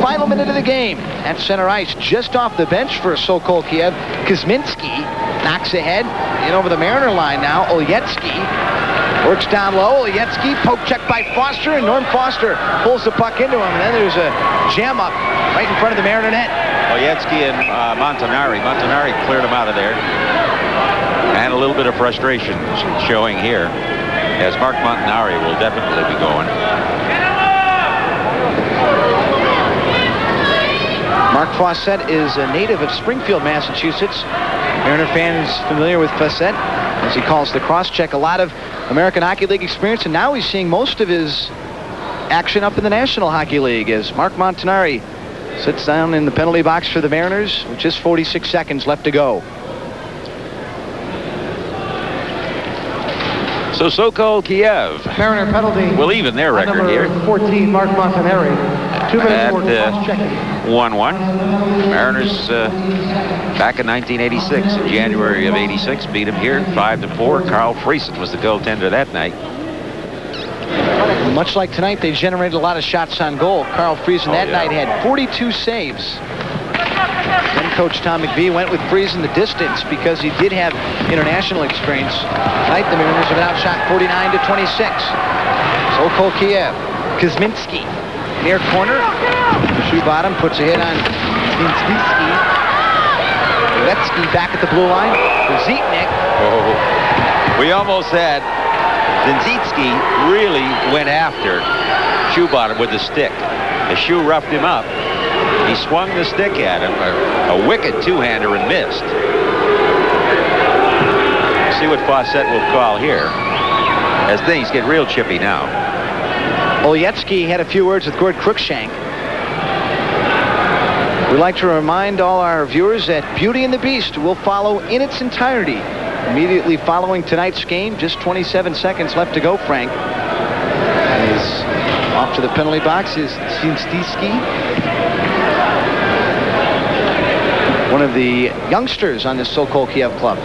final minute of the game. At center ice, just off the bench for Sokol Kiev. Kuzminski knocks ahead. In over the Mariner line now. Olyetsky works down low. Olyetsky, poke check by Foster, and Norm Foster pulls the puck into him. And then there's a jam up right in front of the Mariner net. Olyetsky and Montanari. Montanari cleared him out of there. And a little bit of frustration showing here, as Mark Montanari will definitely be going. Mark Fawcett is a native of Springfield, Massachusetts. Mariner fans familiar with Fawcett, as he calls the cross-check. A lot of American Hockey League experience, and now he's seeing most of his action up in the National Hockey League as Mark Montanari sits down in the penalty box for the Mariners with just 46 seconds left to go. So Sokol Kiev Mariner penalty will even their record here. 14, Mark Montanari. 2 minutes more checking. 1-1. Mariners back in 1986, in January of '86, beat him here 5-4. Carl Friesen was the goaltender that night. Much like tonight, they generated a lot of shots on goal. Carl Friesen that night had 42 saves. Then Coach Tom McVie went with Friesen the distance because he did have international experience. Tonight, the Mariners have been outshot 49-26. Sokol Kiev. Kuzminski. Near corner. Shoe bottom puts a hit on Zitsky. Letsky back at the blue line. Zitnik. Oh, we almost had Zitsky really went after Shoe bottom with the stick. The Shoe roughed him up. He swung the stick at him. A wicked two-hander and missed. See what Fawcett will call here, as things get real chippy now. Olyetsky had a few words with Gord Cruikshank. We'd like to remind all our viewers that Beauty and the Beast will follow in its entirety immediately following tonight's game. Just 27 seconds left to go, Frank. Is off to the penalty box is Zitsky. One of the youngsters on this Sokol Kiev club.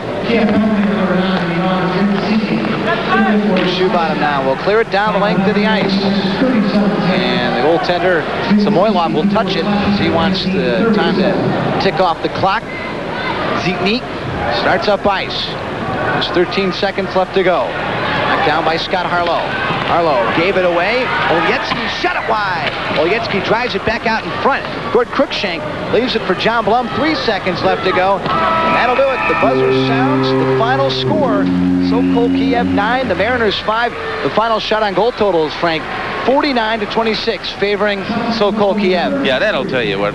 Shoe bottom now will clear it down the length of the ice. And the goaltender, Samoylov, will touch it as he wants the time to tick off the clock. Zitnik starts up ice. There's 13 seconds left to go. Knocked down by Scott Harlow. Harlow gave it away. Olyetsky shot it wide. Olyetsky drives it back out in front. Gord Cruikshank leaves it for John Blum. 3 seconds left to go. And that'll do it. The buzzer sounds. The final score, Sokol Kiev 9, the Mariners 5. The final shot on goal total is, Frank, 49-26, favoring Sokol Kiev. Yeah, that'll tell you what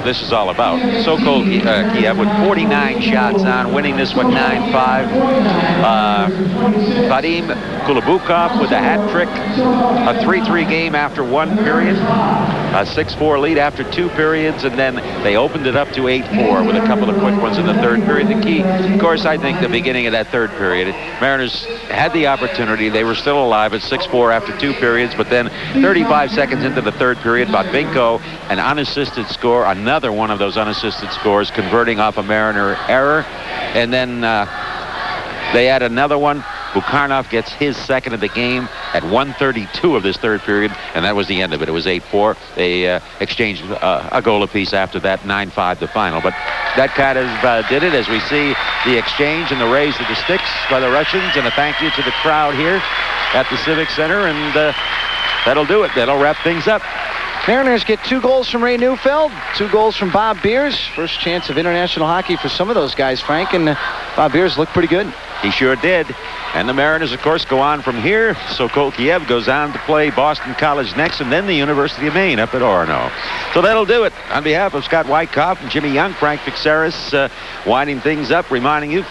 this is all about. Sokol Kiev with 49 shots on, winning this one 9-5. Vadim Kulabukov with a hat trick. A 3-3 game after 1 period. A 6-4 lead after 2 periods, and then they opened it up to 8-4 with a couple of quick ones in the 3rd period. The key, of course, I think the beginning of that 3rd period, Mariners had the opportunity. They were still alive at 6-4 after 2 periods, but then 35 seconds into the 3rd period, Botvinko, an unassisted score, another one of those unassisted scores, converting off a Mariner error, and then they add another one. Bukharnov gets his second of the game at 1:32 of this 3rd period, and that was the end of it. It was 8-4. They exchanged a goal apiece after that, 9-5 the final. But that kind of did it, as we see the exchange and the raise of the sticks by the Russians, and a thank you to the crowd here at the Civic Center, and that'll do it. That'll wrap things up. Mariners get 2 goals from Ray Neufeld, 2 goals from Bob Beers. First chance of international hockey for some of those guys, Frank, and Bob Beers looked pretty good. He sure did. And the Mariners, of course, go on from here. Sokol Kiev goes on to play Boston College next, and then the University of Maine up at Orono. So that'll do it. On behalf of Scott Wyckoff and Jimmy Young, Frank Fixeris winding things up, reminding you